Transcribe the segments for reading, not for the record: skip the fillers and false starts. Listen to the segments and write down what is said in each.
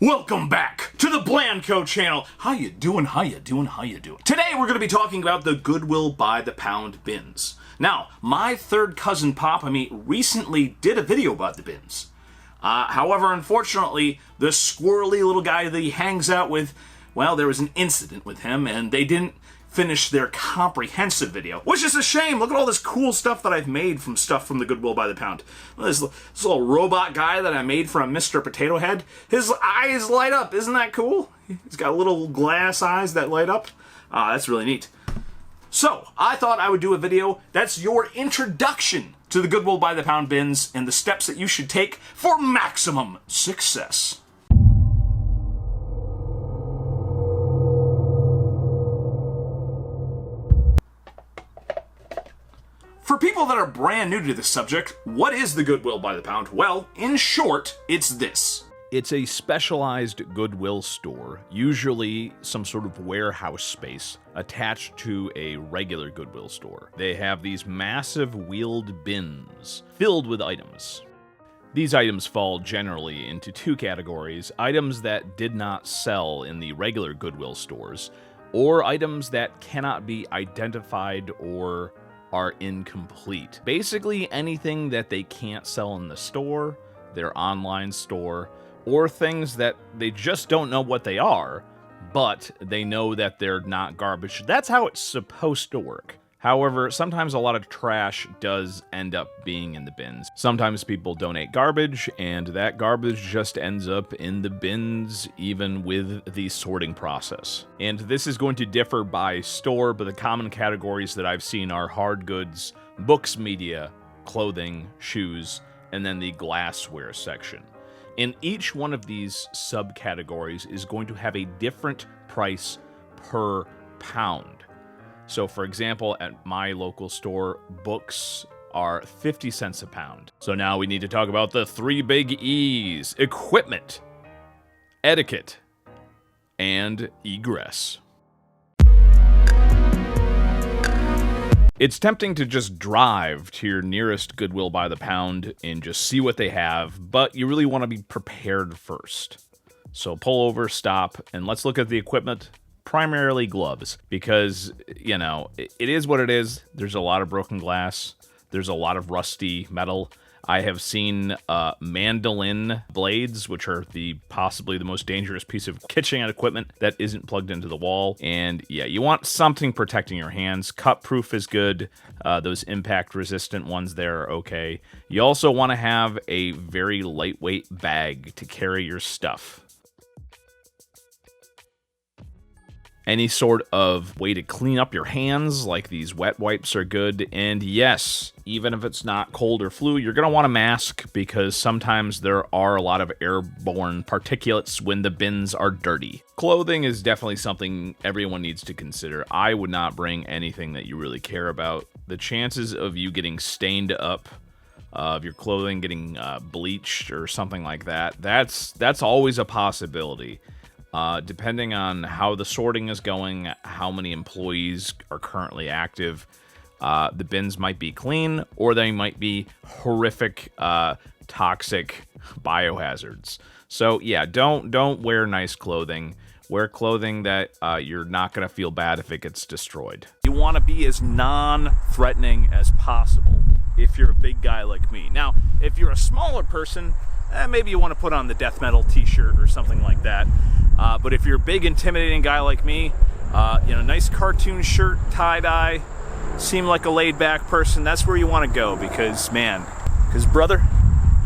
Welcome back to the Blanco channel. How you doing? Today we're going to be talking about the Goodwill by the pound bins. Now, my third cousin Papa recently did a video about the bins. However, unfortunately, the squirrely little guy that he hangs out with, well, there was an incident with him and they didn't finish their comprehensive video, which is a shame. Look at all this cool stuff that I've made from stuff from the Goodwill by the pound. This little robot guy that I made from Mr. Potato Head, his eyes light up. Isn't that cool? He's got little glass eyes that light up. That's really neat. So, I thought I would do a video that's your introduction to the Goodwill by the pound bins and the steps that you should take for maximum success. For people that are brand new to this subject, what is the Goodwill by the pound? Well, in short, it's this. It's a specialized Goodwill store, usually some sort of warehouse space, attached to a regular Goodwill store. They have these massive wheeled bins filled with items. These items fall generally into two categories: items that did not sell in the regular Goodwill stores, or items that cannot be identified or are incomplete. Basically anything that they can't sell in the store, their online store, or things that they just don't know what they are, but they know that they're not garbage. That's how it's supposed to work. However, sometimes a lot of trash does end up being in the bins. Sometimes people donate garbage, and that garbage just ends up in the bins, even with the sorting process. And this is going to differ by store, but the common categories that I've seen are hard goods, books, media, clothing, shoes, and then the glassware section. And each one of these subcategories is going to have a different price per pound. So, for example, at my local store, books are 50 cents a pound. So now we need to talk about the three big E's: equipment, etiquette, and egress. It's tempting to just drive to your nearest Goodwill by the pound and just see what they have, but you really want to be prepared first. So pull over, stop, and let's look at the equipment. Primarily gloves, because, you know, it is what it is. There's a lot of broken glass. There's a lot of rusty metal. I have seen mandolin blades, which are possibly the most dangerous piece of kitchen equipment that isn't plugged into the wall. And yeah, you want something protecting your hands. Cut-proof is good. Those impact-resistant ones there are okay. You also want to have a very lightweight bag to carry your stuff. Any sort of way to clean up your hands, like these wet wipes, are good. And yes, even if it's not cold or flu, you're going to want a mask, because sometimes there are a lot of airborne particulates when the bins are dirty. Clothing is definitely something everyone needs to consider. I would not bring anything that you really care about. The chances of you getting stained up, of your clothing getting bleached or something like that, that's always a possibility. Depending on how the sorting is going, how many employees are currently active, the bins might be clean, or they might be horrific, toxic biohazards. So yeah, don't wear nice clothing. Wear clothing that you're not going to feel bad if it gets destroyed. You want to be as non-threatening as possible if you're a big guy like me. Now, if you're a smaller person, maybe you want to put on the death metal t-shirt or something like that. But if you're a big, intimidating guy like me, nice cartoon shirt, tie-dye, seem like a laid-back person, that's where you want to go, because brother,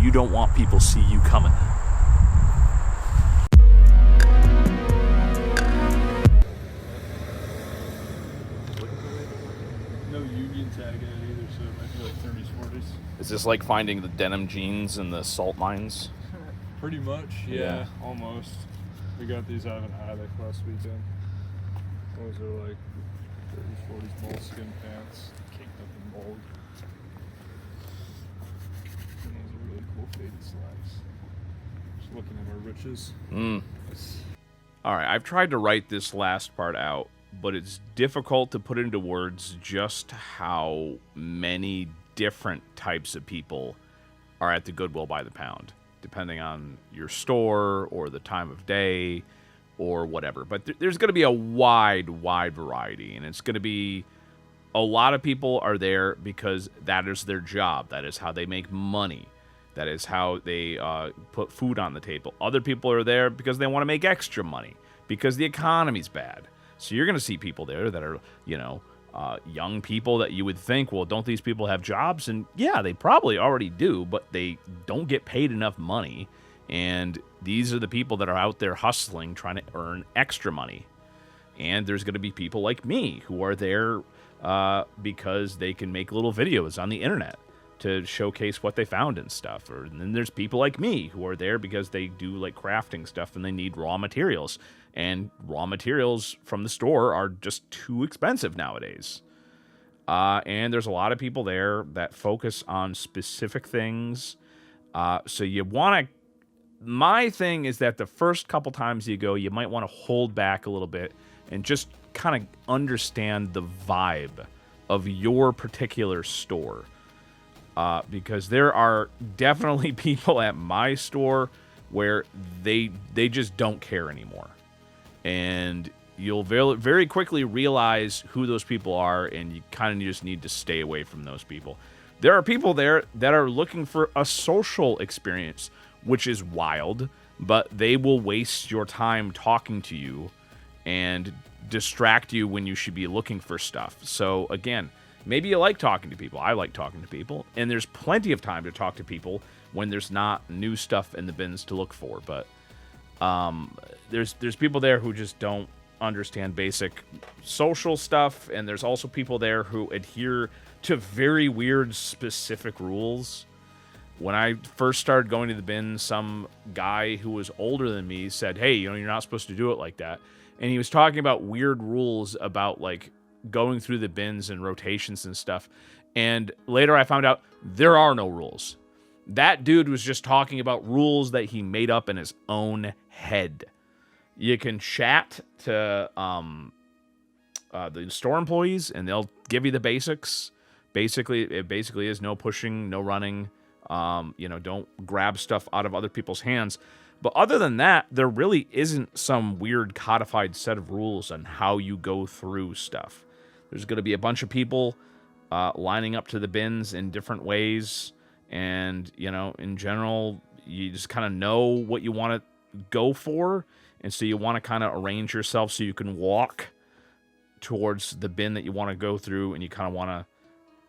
you don't want people to see you coming. No union tag in it either, so it might be like 30s, 40s. Is this like finding the denim jeans in the salt mines? Pretty much, yeah, almost. We got these out of an attic last weekend. Those are like 30s, 40s moleskin pants, caked up in mold. And those are really cool faded slacks. Just looking at our riches. Alright, I've tried to write this last part out, but it's difficult to put into words just how many different types of people are at the Goodwill by the pound. depending on your store or the time of day or whatever. But there's going to be a wide variety, and it's going to be a lot of people are there because that is their job. That is how they make money. That is how they put food on the table. Other people are there because they want to make extra money because the economy's bad. So you're going to see people there that are, young people that you would think, well, don't these people have jobs? And yeah, they probably already do, but they don't get paid enough money. And these are the people that are out there hustling, trying to earn extra money. And there's going to be people like me who are there because they can make little videos on the internet to showcase what they found and stuff. And then there's people like me who are there because they do like crafting stuff and they need raw materials. And raw materials from the store are just too expensive nowadays. And there's a lot of people there that focus on specific things. So you want to... My thing is that the first couple times you go, you might want to hold back a little bit and just kind of understand the vibe of your particular store. Because there are definitely people at my store where they just don't care anymore. And you'll very, very quickly realize who those people are, and you kind of just need to stay away from those people. There are people there that are looking for a social experience, which is wild, but they will waste your time talking to you and distract you when you should be looking for stuff. So again, maybe you like talking to people. I like talking to people, and there's plenty of time to talk to people when there's not new stuff in the bins to look for. But there's people there who just don't understand basic social stuff, and there's also people there who adhere to very weird specific rules. When I first started going to the bin, some guy who was older than me said, hey, you're not supposed to do it like that. And he was talking about weird rules about like going through the bins and rotations and stuff. And later I found out there are no rules. That dude was just talking about rules that he made up in his own head. You can chat to the store employees, and they'll give you the basics. It basically is no pushing, no running. Don't grab stuff out of other people's hands. But other than that, there really isn't some weird codified set of rules on how you go through stuff. There's going to be a bunch of people lining up to the bins in different ways. And, in general, you just kind of know what you want to go for. And so you want to kind of arrange yourself so you can walk towards the bin that you want to go through. And you kind of want to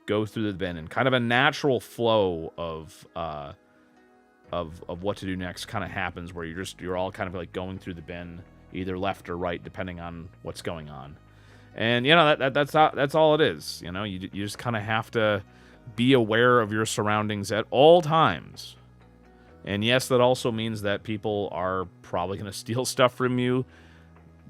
go through the bin. And kind of a natural flow of what to do next kind of happens where you're all kind of like going through the bin, either left or right, depending on what's going on. And, that's all it is. You just kind of have to be aware of your surroundings at all times. And yes, that also means that people are probably going to steal stuff from you.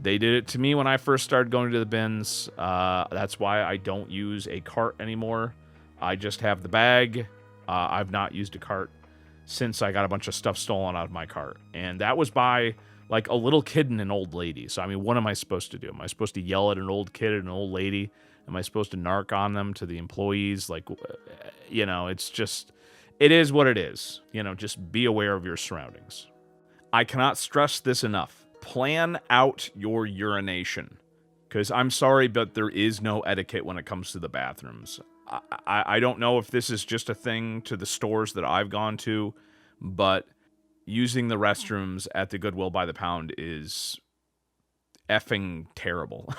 They did it to me when I first started going to the bins. That's why I don't use a cart anymore. I just have the bag. I've not used a cart since I got a bunch of stuff stolen out of my cart. And that was by like a little kid and an old lady. So, what am I supposed to do? Am I supposed to yell at an old kid and an old lady? Am I supposed to narc on them to the employees? Like, it's just, it is what it is. Just be aware of your surroundings. I cannot stress this enough. Plan out your urination. Because I'm sorry, but there is no etiquette when it comes to the bathrooms. I don't know if this is just a thing to the stores that I've gone to, but using the restrooms at the Goodwill by the pound is effing terrible.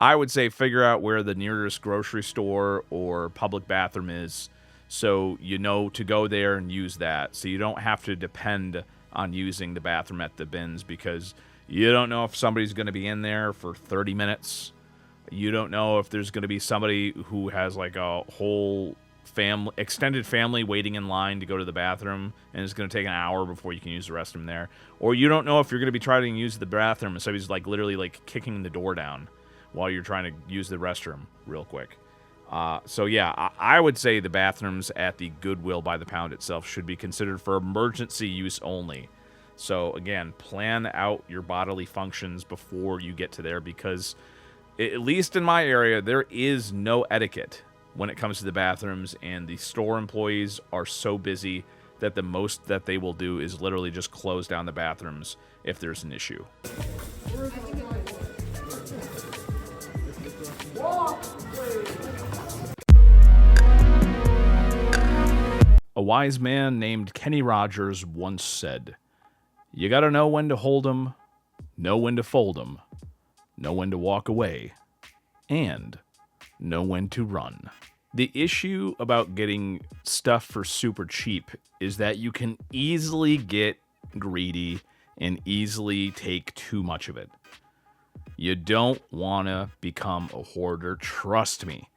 I would say figure out where the nearest grocery store or public bathroom is so you know to go there and use that. So you don't have to depend on using the bathroom at the bins because you don't know if somebody's going to be in there for 30 minutes. You don't know if there's going to be somebody who has like a whole extended family waiting in line to go to the bathroom, and it's going to take an hour before you can use the restroom there. Or you don't know if you're going to be trying to use the bathroom and somebody's like literally like kicking the door down while you're trying to use the restroom real quick. So yeah, I would say the bathrooms at the Goodwill by the pound itself should be considered for emergency use only. So again, plan out your bodily functions before you get to there because at least in my area, there is no etiquette when it comes to the bathrooms, and the store employees are so busy that the most that they will do is literally just close down the bathrooms if there's an issue. A wise man named Kenny Rogers once said, "You gotta know when to hold 'em, know when to fold 'em, know when to walk away, and know when to run." The issue about getting stuff for super cheap is that you can easily get greedy and easily take too much of it. You don't want to become a hoarder, trust me.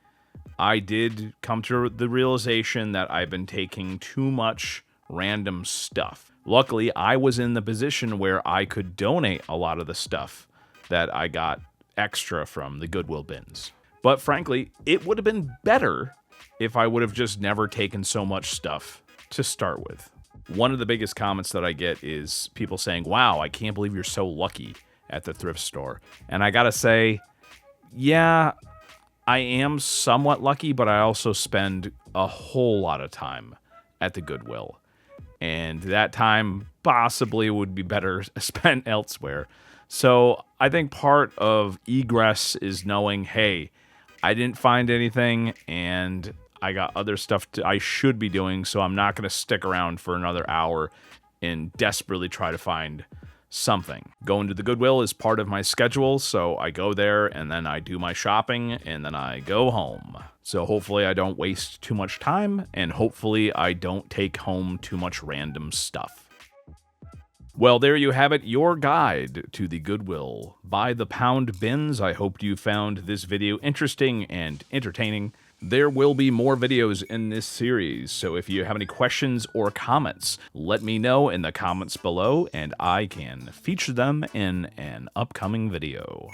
I did come to the realization that I've been taking too much random stuff. Luckily, I was in the position where I could donate a lot of the stuff that I got extra from the Goodwill bins. But frankly, it would have been better if I would have just never taken so much stuff to start with. One of the biggest comments that I get is people saying, "Wow, I can't believe you're so lucky at the thrift store." And I gotta say, yeah, I am somewhat lucky, but I also spend a whole lot of time at the Goodwill. And that time possibly would be better spent elsewhere. So I think part of egress is knowing, hey, I didn't find anything and I got other stuff I should be doing, so I'm not going to stick around for another hour and desperately try to find something. Going to the Goodwill is part of my schedule, so I go there and then I do my shopping and then I go home. So hopefully I don't waste too much time and hopefully I don't take home too much random stuff. Well, there you have it, your guide to the Goodwill by the pound bins. I hope you found this video interesting and entertaining. There will be more videos in this series, so if you have any questions or comments, let me know in the comments below, and I can feature them in an upcoming video.